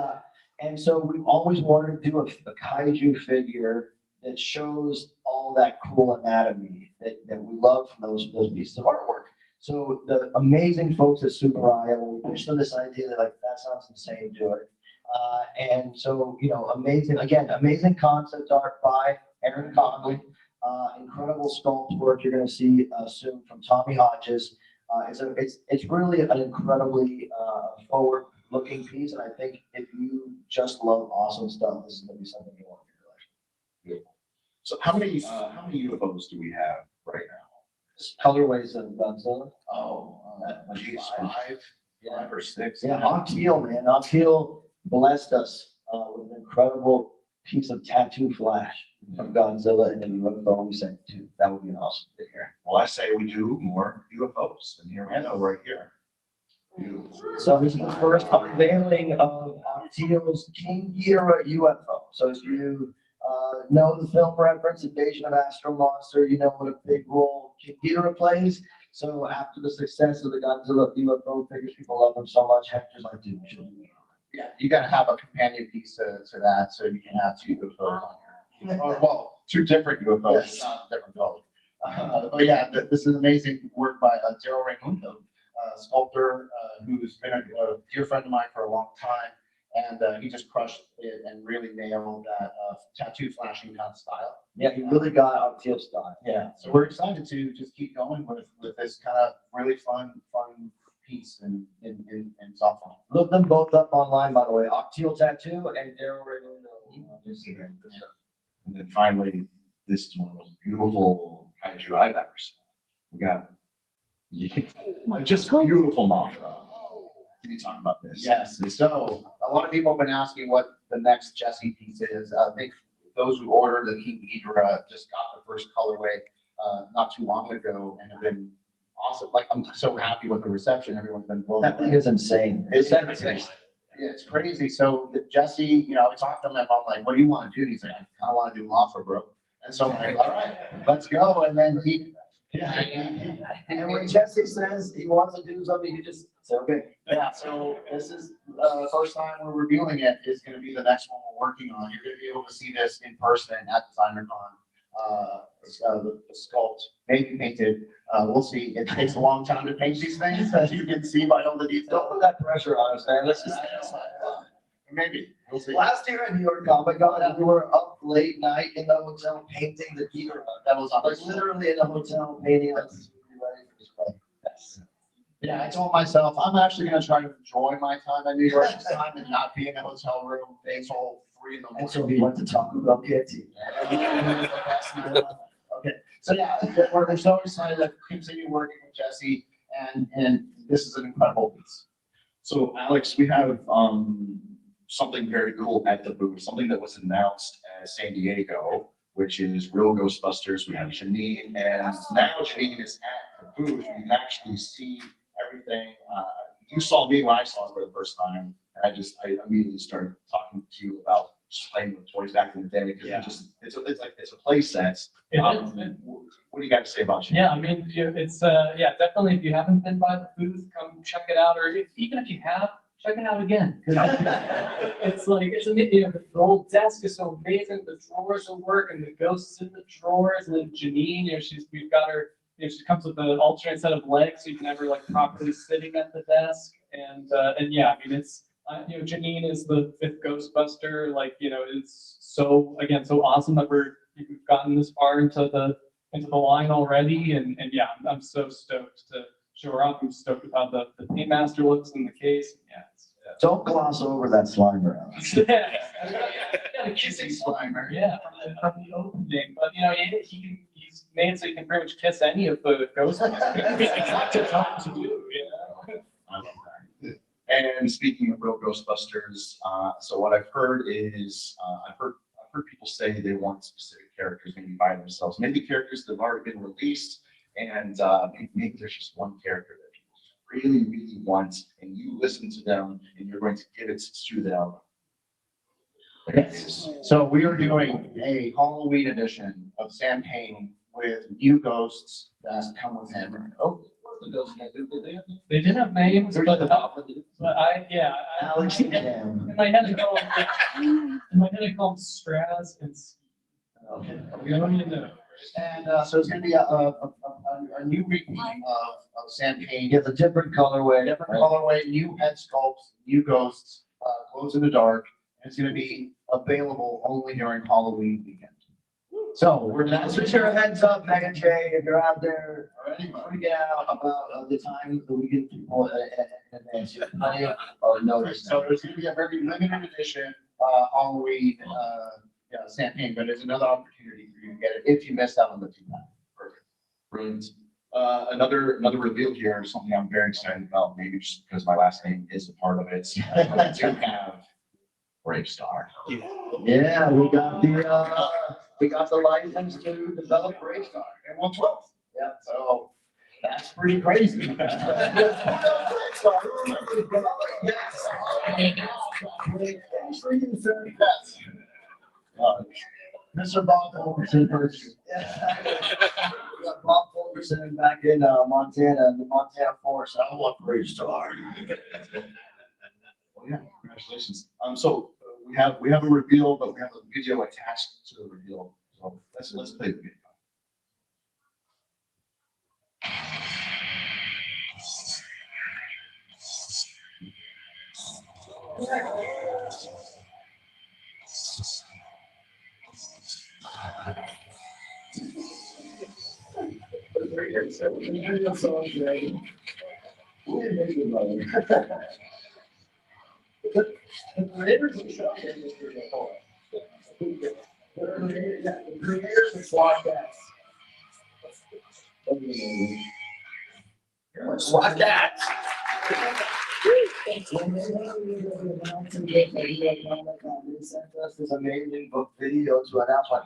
And so we've always wanted to do a kaiju figure that shows all that cool anatomy that we love from those pieces of artwork. So the amazing folks at Subaraya, when we pitched them this idea, they're like, that sounds insane, do it. And so, amazing concept art by Aaron Conley, incredible sculpt work you're going to see soon from Tommy Hodges. It's really an incredibly forward-looking piece, and I think if you just love awesome stuff, this is going to be something you want in your collection. Beautiful. So how many UFOs do we have right now? Colorways of Godzilla. Geez, five or six. Yeah, Octeal, man. Octeal blessed us with an incredible piece of tattoo flash from Godzilla and then UFO. We said, dude, that would be an awesome figure. Well, I say we do more UFOs, and here we go, right here. Beautiful. So this is the first unveiling of Octeal's King Ghidorah UFO. So if you know the film reference, Invasion of Astro Monster, you know what a big role King Ghidorah plays. So after the success of the Godzilla UFO figures, people love them so much. Hector's like, dude, we should. Yeah, you got to have a companion piece to that, so you can have two UFOs on here. Or, well, two different UFOs, Yes. not different colors. But yeah, this is amazing work by Daryl Raimundo, sculptor who's been a dear friend of mine for a long time. And he just crushed it and really nailed that tattoo flashing kind of style. Yeah, he really got Octeal style. Yeah, so we're excited to just keep going with this kind of really fun piece in soft vinyl. Look them both up online, by the way. Octeal Tattoo and Daryl Raimundo. And then finally, this is one of the most beautiful kaiju I've ever seen. We got just beautiful mantra. Can you talk about this? Yes, so a lot of people have been asking what the next Jesse piece is. I think those who ordered the King Ghidorah just got the first colorway not too long ago and have been awesome. Like, I'm so happy with the reception. Everyone's been blown That thing away. is insane. It's it's crazy. So Jesse, I talked to him, I'm like, what do you want to do? He's like, I want to do Mothra, bro. And so I'm like, all right, let's go. And then And when Jesse says he wants to do something, you just say, okay. yeah, so this is the first time we're revealing it is going to be the next one we're working on. You're going to be able to see this in person at DesignerCon. The sculpt may be painted. We'll see. It takes a long time to paint these things, as you can see by all the Don't details. put that pressure on us, man. Let's just. Maybe. We'll see. Last year at New York Comic Con, we were up late night in the hotel painting the Ghidorah. That was Like literally in the hotel painting. Let's be ready for display. Yes. Yeah, I told myself, I'm actually going to try to enjoy my time at New York this time and not be in a hotel room until 3 in the morning. And so we went to Taco Bell KFC. Okay, so yeah, we're so excited to continue working with Jesse, and this is an incredible piece. So Alex, we have something very cool at the booth, something that was announced at San Diego, which is Real Ghostbusters. We have Janine, and now Janine is at the booth. You can actually see everything. You saw me when I saw it for the first time, and I immediately started talking to you about just playing with toys back in the day, because it's a play set. What do you got to say about Janine? Yeah, I mean, it's definitely, if you haven't been by the booth, come check it out, or even if you have, check it out again. It's like, it's amazing, the whole desk is so amazing, the drawers will work, and the ghosts in the drawers, and then Janine, we've got her, she comes with an alternate set of legs, so you can have her like properly sitting at the desk, and yeah, I mean, it's, Janine is the 5th Ghostbuster, like, it's so, again, so awesome that we've gotten this far into the line already, and yeah, I'm so stoked to show her off. I'm stoked with how the Paymaster looks in the case. Yeah. Don't gloss over that Slimer. Yeah, kissing Slimer. Yeah, from the opening. But he's made so you can pretty much kiss any of the Ghostbusters. It's not just hard to do, And speaking of real Ghostbusters, so what I've heard is, I've heard people say they want specific characters maybe by themselves, maybe characters that have already been released, and maybe there's just one character that people really, really want, and you listen to them, and you're going to give it to them. Yes. So we are doing a Halloween edition of Sam Payne with new ghosts that come with him. Oh, the ghosts they did have names, but Alex and Cam. in my head I call them Straz and Steve. Okay. You don't even know. And so it's going to be a new repeat of Sam Payne. He has a different colorway. Different colorway, new head sculpts, new ghosts, glows in the dark. And it's going to be available only during Halloween weekend. So we're not, switch your heads up, Megan J, if you're out there, freaking out about the time that we get people in advance. You have plenty of notice. So it's going to be a very limited edition Halloween Sam Payne, but it's another opportunity for you to get it if you missed out on the 2-pack. Perfect. Brilliant. Another reveal here, something I'm very excited about, maybe just because my last name is a part of it. I do have Bravestarr. Yeah, we got the license to develop Bravestarr and 112. Yeah, so that's pretty crazy. Mr. Bob Fulkerson first. We got Bob Fulkerson back in Montana, the Montana Forest. I want Bravestarr. Well, yeah, congratulations. So we have a reveal, but we have a video attached to the reveal. So let's play the video. Watch that. This amazing book video to announce like,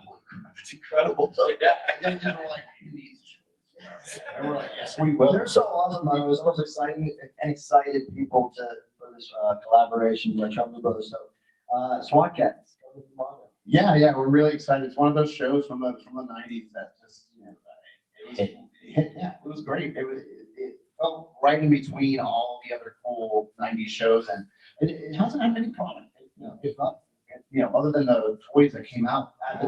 it's incredible. So yeah, and we're like, yes, we will. They're so awesome. I was most excited people for this collaboration with Trump Brothers. So SWAT Cats. Yeah, we're really excited. It's one of those shows from the 90s that just, it was great. It felt right in between all the other cool 90s shows, and it hasn't had any product. It's not, other than the toys that came out at the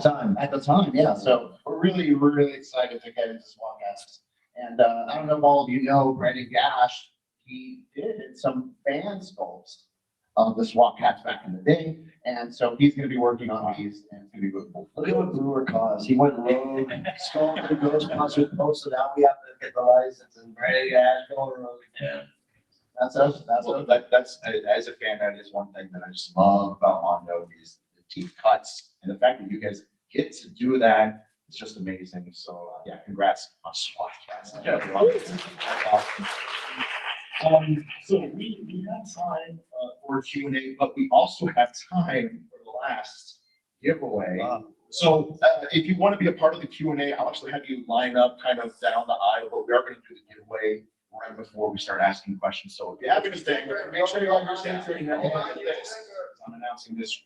time. Yeah. So we're really excited to get into SWAT Cats. And I don't know if all of you know Brandon Gash. He did some fan sculpts of the SWAT Cats back in the day, and so he's going to be working on these, and it's going to be really cool. Look at what Brewer caused. He went rogue, sculpted the Ghostbusters post, so now we have to get the license and ready to add going rogue. Yeah. That's us. That's as a fan, that is one thing that I just love about Mondo is the deep cuts, and the fact that you guys get to do that. It's just amazing. So yeah, congrats on SWAT Cats. So we have time for Q&A, but we also have time for the last giveaway. So if you want to be a part of the Q&A, I'll actually have you line up kind of down the aisle, but we are going to do the giveaway right before we start asking questions. So if you have anything, make sure you understand. I'm announcing this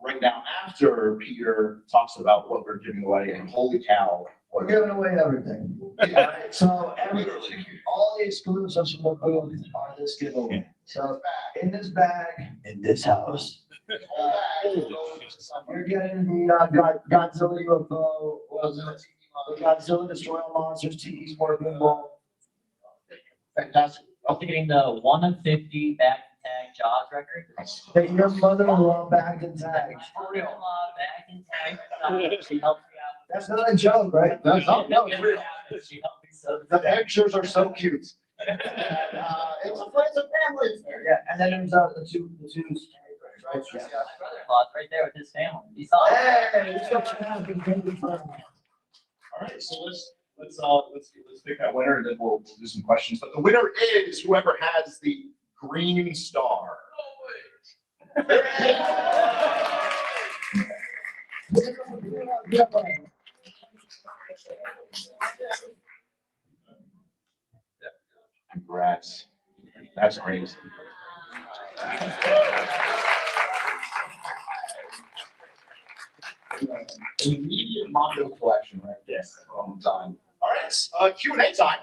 right now after Peter talks about what we're giving away, and holy cow, We're giving away everything. So all the exclusives from the booth are this giveaway. So in this bag, in this house, you're getting the Godzilla UFO, was it? The Godzilla Destroyer Monsters Tiki Sport Pinball. Fantastic. Also getting the 1 of 50 back tag Jaws record. Hey, your mother-in-law bagged and tagged. Mother-in-law back and tag. She helped me out. That's not a joke, right? No, it's real. She helped me so. The pictures are so cute. It's a friends and family. Yeah, and then there's the two, right? My brother-in-law's right there with his family. You saw it? Hey, it's so fun. All right, so let's pick that winner, and then we'll do some questions. But the winner is whoever has the green star. Congrats. That's great. Immediate Mondo collection, right? Yes. Time. All right, Q&A time.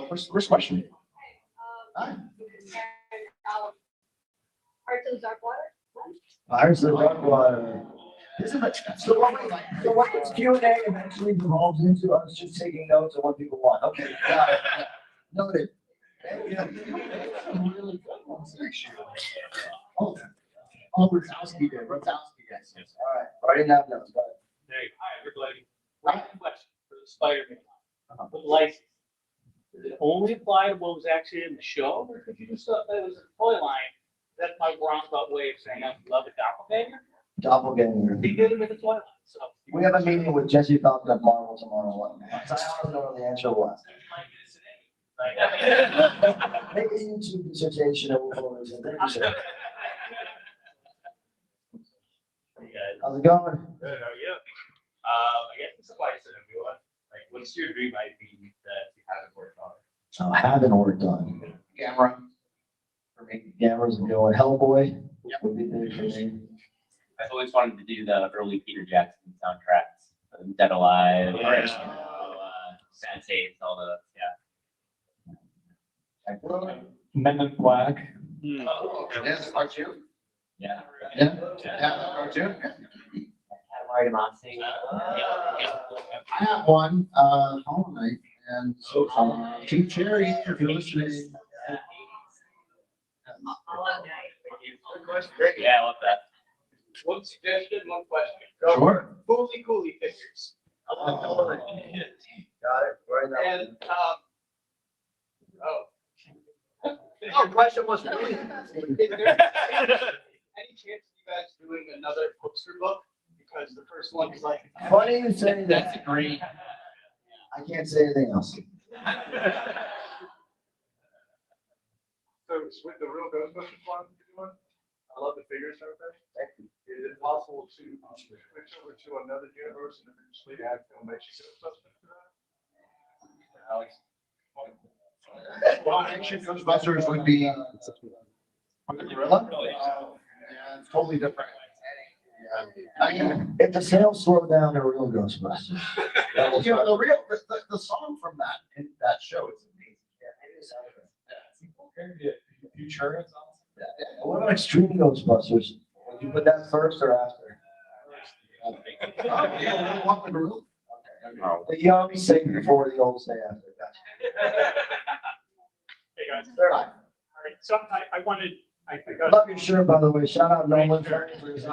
First question. Hearts of Dark Water? Pirates of the Dark Water. This is so what this Q&A eventually evolves into us just taking notes of what people want. Okay, got it. Noted. Really good ones, actually. Oh, Rotowski did. Rotowski, yes. All right, writing down notes. Go ahead. Hey, hi, everybody. One question for the Spider-Man line. The license. Does it only apply to what was actually in the show, or could you do stuff that was in the toy line? That's my roundabout way of saying I love a doppelganger. Doppelganger. He did it with the toy line, so. We have a meeting with Jesse Falcon at Marvel tomorrow. I don't know the answer was. Make a YouTube dissertation and we'll go over it. Thank you, sir. How's it going? Good, how are you? I guess it's a question of you. Like, what's your dream IP that you haven't worked on? Oh, I haven't worked on. Camera. For me. Gamera's a good one. Hellboy. Would be big for me. I've always wanted to do the early Peter Jackson soundtracks, Dead Alive, Sad Saints, all the, Men in Black. Yes, cartoon. yeah. Yeah, cartoon. Category Moxie. I have one, Hollow Knight, and Keith Cherry, if you're listening. Yeah, I love that. One suggestion, one question. Sure. Cooley figures. Got it. Right now. And, Oh, question was for me. is there any chance of you guys doing another poster book? Because the first one is like. Funny you say That's that. great. I can't say anything else. So with the real Ghostbusters one, I love the figures and everything. Is it possible to switch over to another universe and eventually add Filmation Ghostbusters to that? Alex. Well, Action Ghostbusters would be. Gorilla? Yeah, it's totally different. Yeah. I mean, If the sales slow down, they're real Ghostbusters. you know, the song from that show is amazing. Future. What about Extreme Ghostbusters? Would you put that first or after? Yeah, we want the gorilla. The young say before, the old say after. Gotcha. Hey, guys. Sure. All right, so I wanted, I got. Love your shirt, by the way. Shout out Nolan for his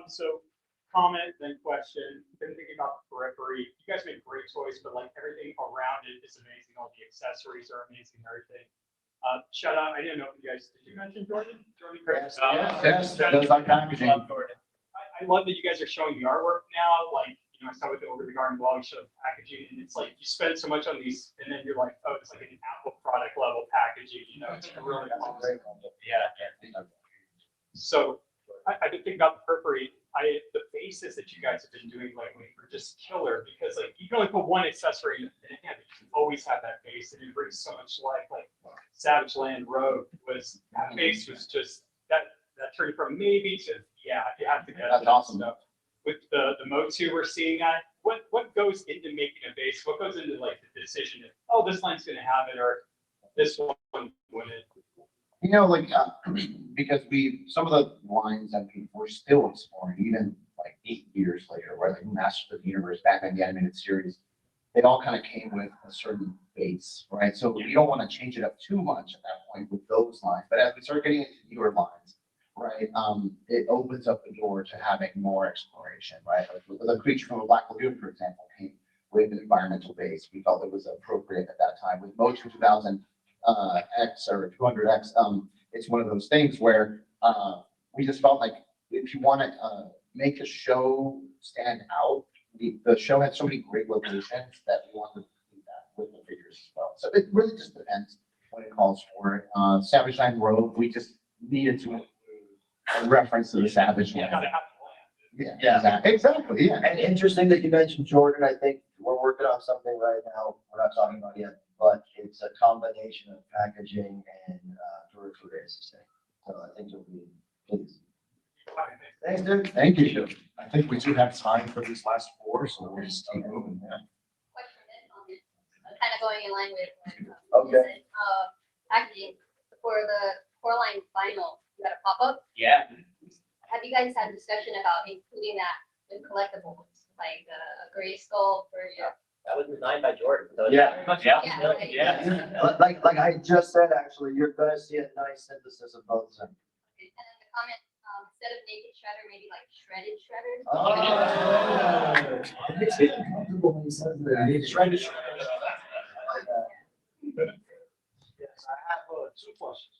So comment, then question, been thinking about the periphery. You guys make great toys, but like everything around it is amazing. All the accessories are amazing, everything. Shout out, I didn't know if you guys, did you mention Jordan? Jordan Chris? Yes, that's our packaging. I love that you guys are showing the artwork now, like, you know, I saw with the Over the Garden blog, you showed packaging, and it's like, you spend so much on these, and then you're like, oh, it's like an Apple product level packaging, you know, it's really awesome. Yeah. So I've been thinking about the periphery. The bases that you guys have been doing lately are just killer because like you can only put one accessory in a hand, but you can always have that base and it brings so much life. Like Savage Land Road was that base was just that turned from maybe to yeah, you have to get That's awesome. stuff. With the Motu we're seeing that what goes into making a base? What goes into like the decision of, oh, this line's gonna have it or this one wouldn't? You know, like, because some of the lines that we're still exploring, even like 8 years later, right? Like Masters of the Universe, Batman the Animated Series, they all kind of came with a certain base, right? So you don't want to change it up too much at that point with those lines. But as we start getting into newer lines, right, it opens up the door to having more exploration, right? Like the creature from a Black Lagoon, for example, came with an environmental base. We felt it was appropriate at that time. With Motion 2000 X or 200X, it's one of those things where we just felt like if you want to make the show stand out, the show had so many great locations that we wanted to do that with the figures as well. So it really just depends when it calls for it. Savage Land Road, we just needed to a reference to the Savage Land. Yeah, exactly, yeah. And interesting that you mentioned Jordan. I think we're working on something right now. We're not talking about yet, but it's a combination of packaging and Jordan food racing. So I think you'll be pleased. Thanks, dude. Thank you. I think we do have time for these last four, so we'll just keep moving. Kind of going in line with. Okay. Packaging for the core line vinyl, you got a pop up. Yeah. Have you guys had discussion about including that in collectibles, like a gray skull for your? That was designed by Jordan. So Yeah. Yeah. Like I just said, actually, you're gonna see a nice synthesis of both of them. And then the comment, instead of naked shredder, maybe like shredded shredders. Oh. It makes me uncomfortable when he says that. He's trying to shred it. Yes, I have two questions.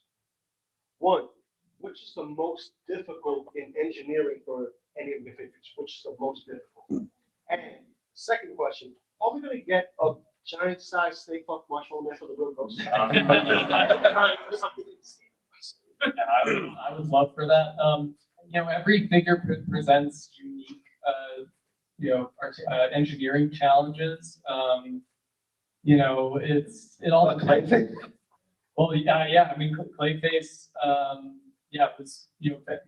One, which is the most difficult in engineering for any of the figures? Which is the most difficult? And second question, are we gonna get a giant size steak puff mushroom there for the real ghost? I would love for that. You know, every figure presents unique, engineering challenges. You know, it all. Well, yeah, I mean, Clayface,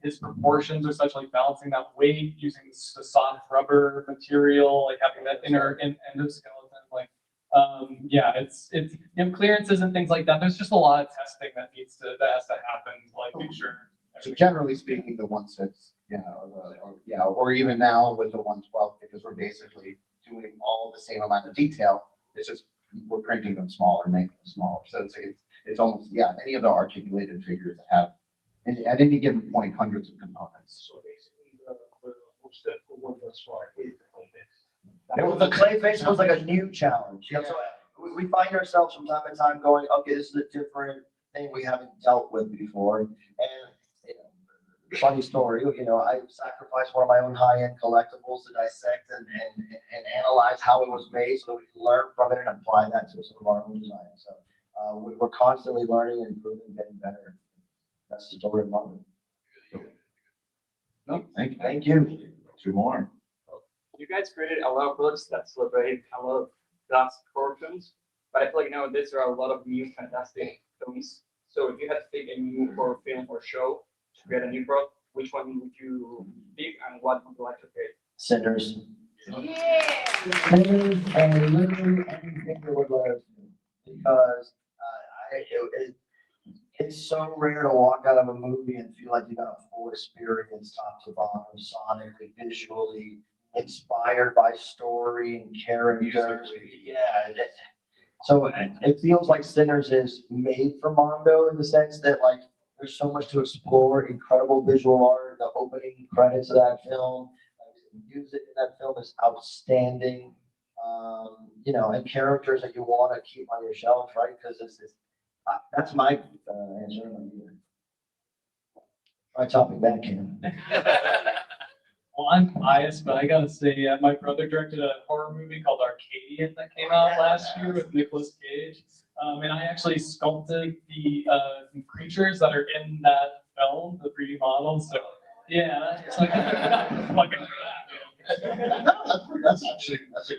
his proportions are such, like balancing that weight, using the soft rubber material, like having that inner endoskeleton, like, it's, clearances and things like that. There's just a lot of testing that has to happen, like make sure. So generally speaking, the 1/6, or even now with the 1/12, because we're basically doing all the same amount of detail. It's just, we're printing them smaller, making them smaller. So it's almost, any of the articulated figures that have, at any given point, hundreds of components. So basically, the most difficult one thus far is the Clayface. The Clayface was like a new challenge. You know, so we find ourselves from time to time going, okay, this is a different thing we haven't dealt with before. And funny story, I sacrificed one of my own high-end collectibles to dissect and analyze how it was made so we can learn from it and apply that to some of our own design. So we're constantly learning and improving, getting better. That's the story of Mondo. No, thank you. Thank you. Two more. You guys created a lot of products that celebrate a lot of classic horror films, but I feel like nowadays there are a lot of new fantastic films. So if you had to pick a new horror film or show to create a new product, which one would you pick and what would you like to create? Sinners. Yeah. Sinners and literally anything that would let us do. Because it's so rare to walk out of a movie and feel like you got a full experience top to bottom, sonically, visually, inspired by story and characters. Yeah. So it feels like Sinners is made for Mondo in the sense that like there's so much to explore, incredible visual art, the opening credits of that film, music in that film is outstanding. And characters that you want to keep on your shelf, right? Because that's my answer. Try topping that, Ken. Well, I'm biased, but I gotta say, my brother directed a horror movie called Arcadian that came out last year with Nicolas Cage. And I actually sculpted the creatures that are in that film, the 3D models. So yeah, it's like fucking That's a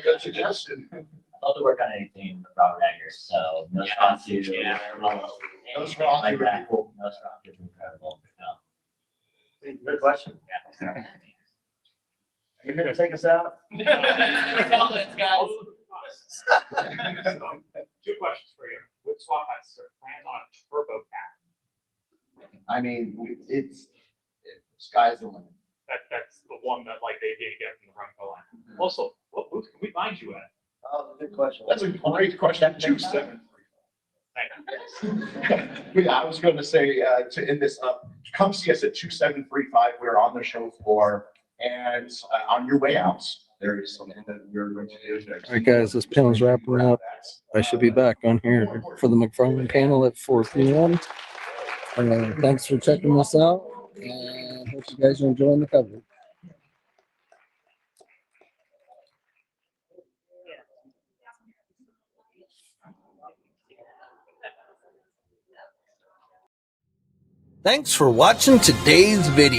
good suggestion. I'd love to work on anything with Robert Eggers, so Nosferatu, Nosferatu like would be that. cool. Nosferatu is incredible. Good question. Yeah. You're gonna take us out? Let's go. Two questions for you. With swap packs, are plans on a turbo pack? I mean, sky's the limit. That's the one that like they did get from the Rumco line. Also, what booth can we find you at? Oh, good question. That's a great question. 27. Thank you. Yeah, I was going to say, to end this up, come see us at 2735. We're on the show floor. And on your way out, there is something that we're going to do next. All right, guys, this panel's wrapping up. I should be back on here for the McFarland panel at 4 p.m. Thanks for checking us out, and hope you guys are enjoying the coverage. Thanks for watching today's video.